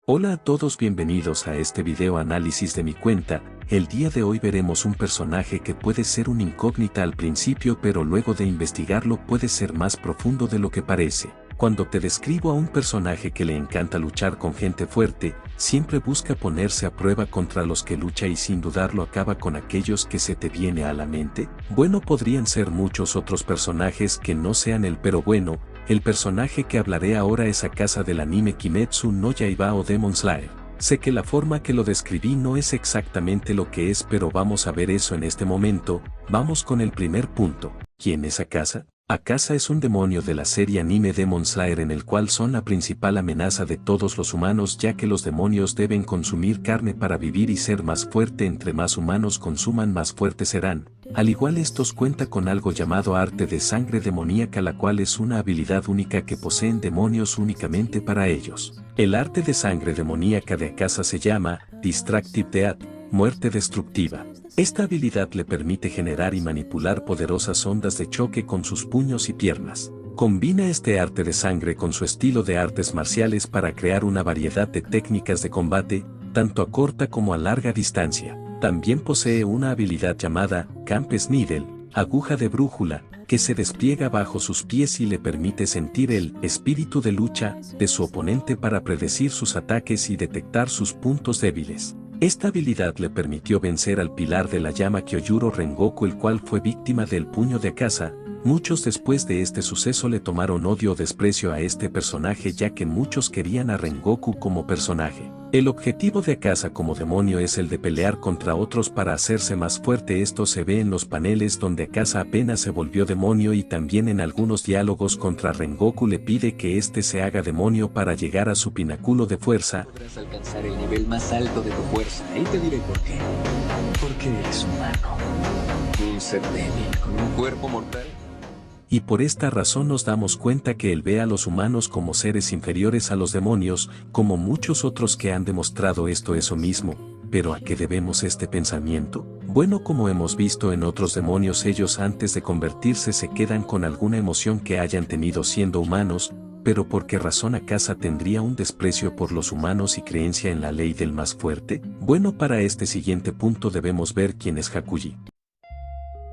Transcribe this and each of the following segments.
Hola a todos, bienvenidos a este video análisis de mi cuenta. El día de hoy veremos un personaje que puede ser una incógnita al principio, pero luego de investigarlo puede ser más profundo de lo que parece. Cuando te describo a un personaje que le encanta luchar con gente fuerte, siempre busca ponerse a prueba contra los que lucha y sin dudarlo acaba con aquellos que se te viene a la mente. Bueno, podrían ser muchos otros personajes que no sean él, pero bueno, el personaje que hablaré ahora es Akaza del anime Kimetsu no Yaiba o Demon Slayer. Sé que la forma que lo describí no es exactamente lo que es, pero vamos a ver eso en este momento. Vamos con el primer punto. ¿Quién es Akaza? Akaza es un demonio de la serie anime Demon Slayer, en el cual son la principal amenaza de todos los humanos, ya que los demonios deben consumir carne para vivir y ser más fuerte. Entre más humanos consuman, más fuertes serán. Al igual, estos cuenta con algo llamado arte de sangre demoníaca, la cual es una habilidad única que poseen demonios únicamente para ellos. El arte de sangre demoníaca de Akaza se llama Destructive Death, muerte destructiva. Esta habilidad le permite generar y manipular poderosas ondas de choque con sus puños y piernas. Combina este arte de sangre con su estilo de artes marciales para crear una variedad de técnicas de combate, tanto a corta como a larga distancia. También posee una habilidad llamada Camp's Needle, aguja de brújula, que se despliega bajo sus pies y le permite sentir el espíritu de lucha de su oponente para predecir sus ataques y detectar sus puntos débiles. Esta habilidad le permitió vencer al pilar de la llama Kyojuro Rengoku, el cual fue víctima del puño de Akaza. Muchos después de este suceso le tomaron odio o desprecio a este personaje, ya que muchos querían a Rengoku como personaje. El objetivo de Akaza como demonio es el de pelear contra otros para hacerse más fuerte. Esto se ve en los paneles donde Akaza apenas se volvió demonio, y también en algunos diálogos contra Rengoku le pide que éste se haga demonio para llegar a su pináculo de fuerza. Podrás alcanzar el nivel más alto de tu fuerza, y te diré por qué. Porque eres humano. Un ser débil con un cuerpo mortal. Y por esta razón nos damos cuenta que él ve a los humanos como seres inferiores a los demonios, como muchos otros que han demostrado eso mismo. ¿Pero a qué debemos este pensamiento? Bueno, como hemos visto en otros demonios, ellos antes de convertirse se quedan con alguna emoción que hayan tenido siendo humanos. ¿Pero por qué razón Akaza tendría un desprecio por los humanos y creencia en la ley del más fuerte? Bueno, para este siguiente punto debemos ver quién es Hakuji.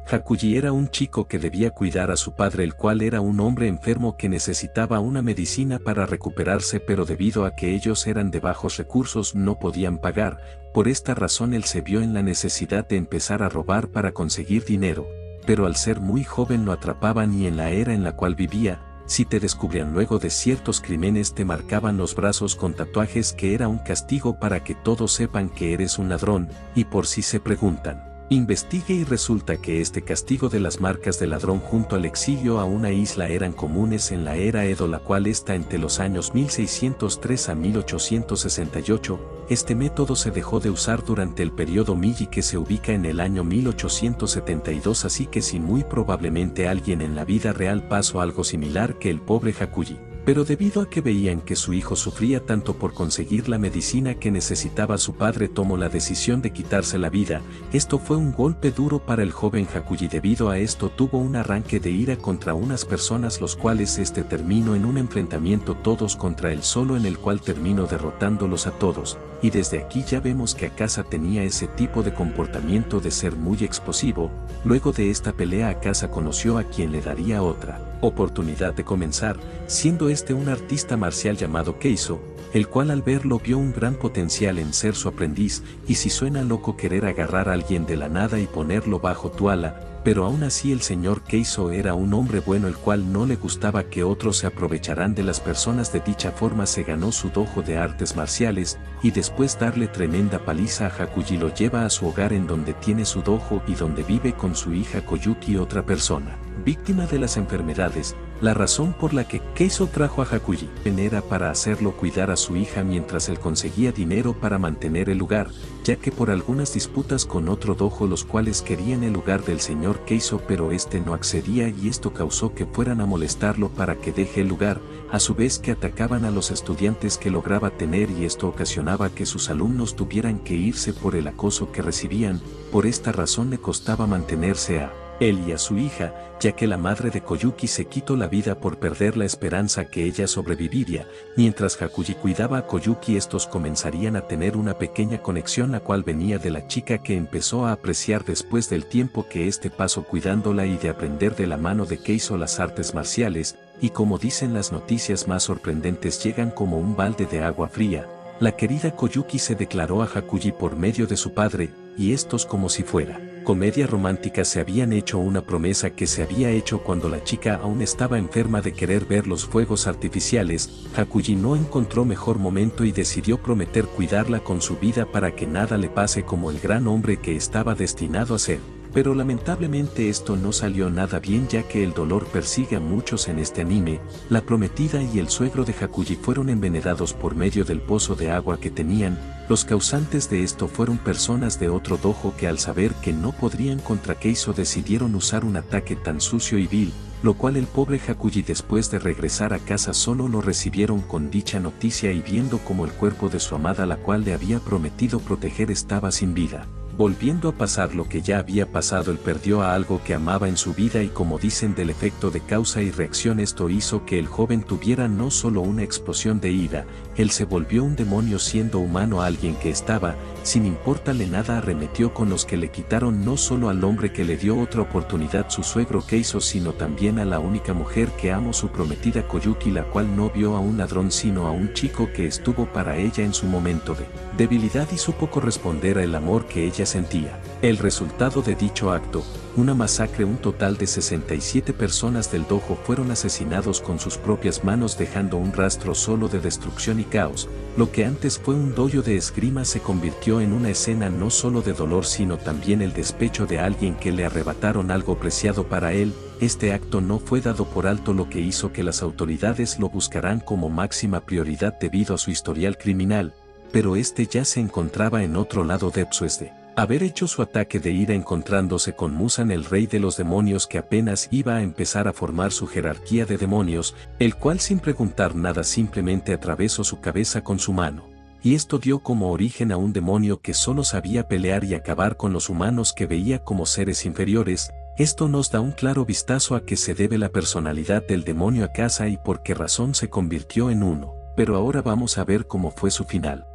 Hakuji era un chico que debía cuidar a su padre, el cual era un hombre enfermo que necesitaba una medicina para recuperarse, pero debido a que ellos eran de bajos recursos no podían pagar. Por esta razón él se vio en la necesidad de empezar a robar para conseguir dinero, pero al ser muy joven lo atrapaban, y en la era en la cual vivía, si te descubrían luego de ciertos crímenes te marcaban los brazos con tatuajes, que era un castigo para que todos sepan que eres un ladrón. Y por si se preguntan, investigue y resulta que este castigo de las marcas de ladrón junto al exilio a una isla eran comunes en la era Edo, la cual está entre los años 1603 a 1868. Este método se dejó de usar durante el periodo Meiji, que se ubica en el año 1872, así que sí, muy probablemente alguien en la vida real pasó algo similar que el pobre Hakuji. Pero debido a que veían que su hijo sufría tanto por conseguir la medicina que necesitaba, su padre tomó la decisión de quitarse la vida. Esto fue un golpe duro para el joven Hakuji. Debido a esto tuvo un arranque de ira contra unas personas, los cuales terminó en un enfrentamiento todos contra él solo, en el cual terminó derrotándolos a todos. Y desde aquí ya vemos que Akaza tenía ese tipo de comportamiento de ser muy explosivo. Luego de esta pelea, Akaza conoció a quien le daría otra oportunidad de comenzar, siendo un artista marcial llamado Keizo, el cual al verlo vio un gran potencial en ser su aprendiz. Y si suena loco querer agarrar a alguien de la nada y ponerlo bajo tu ala, pero aún así el señor Keizo era un hombre bueno, el cual no le gustaba que otros se aprovecharan de las personas. De dicha forma se ganó su dojo de artes marciales, y después darle tremenda paliza a Hakuji lo lleva a su hogar, en donde tiene su dojo y donde vive con su hija Koyuki, otra persona víctima de las enfermedades. La razón por la que Keizo trajo a Hakuji era para hacerlo cuidar a su hija mientras él conseguía dinero para mantener el lugar, ya que por algunas disputas con otro dojo, los cuales querían el lugar del señor Keizo, pero no accedía, y esto causó que fueran a molestarlo para que deje el lugar, a su vez que atacaban a los estudiantes que lograba tener, y esto ocasionaba que sus alumnos tuvieran que irse por el acoso que recibían. Por esta razón le costaba mantenerse a él y a su hija, ya que la madre de Koyuki se quitó la vida por perder la esperanza que ella sobreviviría. Mientras Hakuji cuidaba a Koyuki, estos comenzarían a tener una pequeña conexión, la cual venía de la chica que empezó a apreciar después del tiempo que este pasó cuidándola y de aprender de la mano de Keizo las artes marciales, y como dicen las noticias más sorprendentes llegan como un balde de agua fría. La querida Koyuki se declaró a Hakuji por medio de su padre, y estos como si fuera comedia romántica se habían hecho una promesa que se había hecho cuando la chica aún estaba enferma de querer ver los fuegos artificiales. Hakuji no encontró mejor momento y decidió prometer cuidarla con su vida para que nada le pase como el gran hombre que estaba destinado a ser. Pero lamentablemente esto no salió nada bien, ya que el dolor persigue a muchos en este anime. La prometida y el suegro de Hakuji fueron envenenados por medio del pozo de agua que tenían. Los causantes de esto fueron personas de otro dojo que al saber que no podrían contra Keizo decidieron usar un ataque tan sucio y vil, lo cual el pobre Hakuji después de regresar a casa solo lo recibieron con dicha noticia y viendo como el cuerpo de su amada, la cual le había prometido proteger, estaba sin vida. Volviendo a pasar lo que ya había pasado, él perdió a algo que amaba en su vida y como dicen del efecto de causa y reacción, esto hizo que el joven tuviera no solo una explosión de ira, él se volvió un demonio siendo humano, alguien que estaba, sin importarle nada, arremetió con los que le quitaron no solo al hombre que le dio otra oportunidad, su suegro Keizo, sino también a la única mujer que amó, su prometida Koyuki, la cual no vio a un ladrón sino a un chico que estuvo para ella en su momento de debilidad y supo corresponder al amor que ella sentía. El resultado de dicho acto, una masacre, un total de 67 personas del dojo fueron asesinados con sus propias manos, dejando un rastro solo de destrucción y caos. Lo que antes fue un dojo de esgrima se convirtió en una escena no solo de dolor sino también el despecho de alguien que le arrebataron algo preciado para él. Este acto no fue dado por alto, lo que hizo que las autoridades lo buscaran como máxima prioridad debido a su historial criminal, pero este ya se encontraba en otro lado después de haber hecho su ataque de ira encontrándose con Musan, el rey de los demonios, que apenas iba a empezar a formar su jerarquía de demonios, el cual sin preguntar nada simplemente atravesó su cabeza con su mano. Y esto dio como origen a un demonio que solo sabía pelear y acabar con los humanos que veía como seres inferiores. Esto nos da un claro vistazo a qué se debe la personalidad del demonio Akasa y por qué razón se convirtió en uno. Pero ahora vamos a ver cómo fue su final.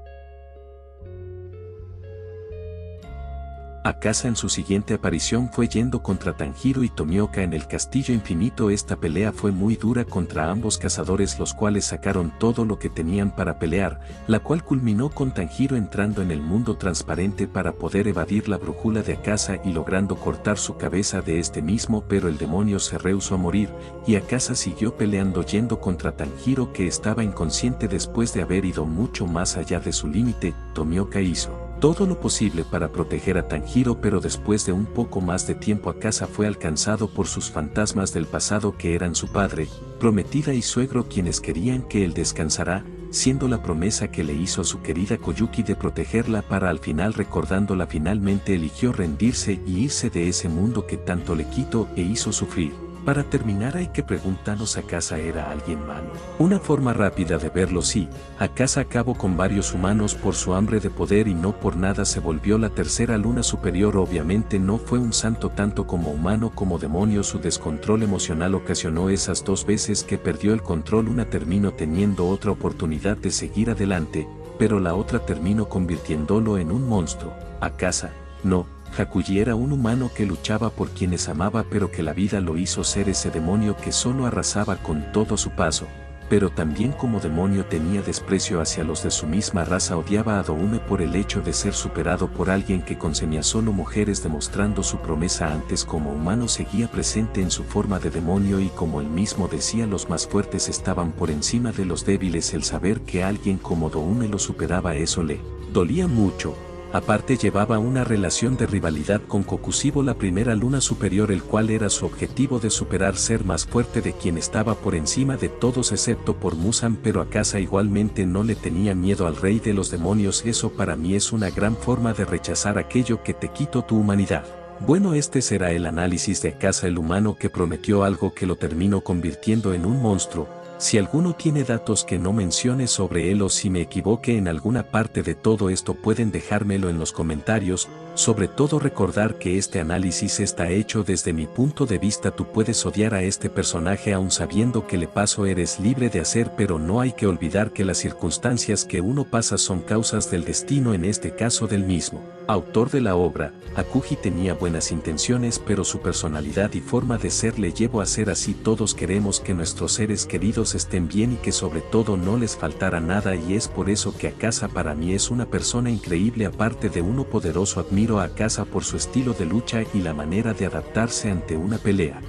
Akasa en su siguiente aparición fue yendo contra Tanjiro y Tomioka en el Castillo Infinito. Esta pelea fue muy dura contra ambos cazadores, los cuales sacaron todo lo que tenían para pelear, la cual culminó con Tanjiro entrando en el mundo transparente para poder evadir la brújula de Akasa y logrando cortar su cabeza de este mismo, pero el demonio se rehusó a morir, y Akasa siguió peleando yendo contra Tanjiro, que estaba inconsciente después de haber ido mucho más allá de su límite. Tomioka hizo todo lo posible para proteger a Tanjiro, pero después de un poco más de tiempo Akasa fue alcanzado por sus fantasmas del pasado, que eran su padre, prometida y suegro, quienes querían que él descansara, siendo la promesa que le hizo a su querida Koyuki de protegerla, para al final, recordándola, finalmente eligió rendirse y irse de ese mundo que tanto le quitó e hizo sufrir. Para terminar hay que preguntarnos, ¿Akasa era alguien malo? Una forma rápida de verlo: sí, Akasa acabó con varios humanos por su hambre de poder y no por nada se volvió la tercera luna superior. Obviamente no fue un santo tanto como humano como demonio. Su descontrol emocional ocasionó esas 2 veces que perdió el control. Una terminó teniendo otra oportunidad de seguir adelante, pero la otra terminó convirtiéndolo en un monstruo. Akasa, no. Hakuji era un humano que luchaba por quienes amaba, pero que la vida lo hizo ser ese demonio que solo arrasaba con todo su paso. Pero también como demonio tenía desprecio hacia los de su misma raza. Odiaba a Doume por el hecho de ser superado por alguien que consumía solo mujeres, demostrando su promesa antes como humano seguía presente en su forma de demonio, y como él mismo decía, los más fuertes estaban por encima de los débiles. El saber que alguien como Doume lo superaba, eso le dolía mucho. Aparte llevaba una relación de rivalidad con Kokushibou, la primera luna superior, el cual era su objetivo de superar, ser más fuerte de quien estaba por encima de todos excepto por Musan. Pero Akasa igualmente no le tenía miedo al rey de los demonios. Eso para mí es una gran forma de rechazar aquello que te quitó tu humanidad. Bueno, este será el análisis de Akasa, el humano que prometió algo que lo terminó convirtiendo en un monstruo. Si alguno tiene datos que no mencione sobre él o si me equivoqué en alguna parte de todo esto pueden dejármelo en los comentarios, sobre todo recordar que este análisis está hecho desde mi punto de vista. Tú puedes odiar a este personaje aun sabiendo que le paso, eres libre de hacer, pero no hay que olvidar que las circunstancias que uno pasa son causas del destino, en este caso del mismo autor de la obra. Hakuji tenía buenas intenciones, pero su personalidad y forma de ser le llevó a ser así. Todos queremos que nuestros seres queridos estén bien y que sobre todo no les faltara nada, y es por eso que Akaza para mí es una persona increíble. Aparte de uno poderoso, admiro a Akaza por su estilo de lucha y la manera de adaptarse ante una pelea.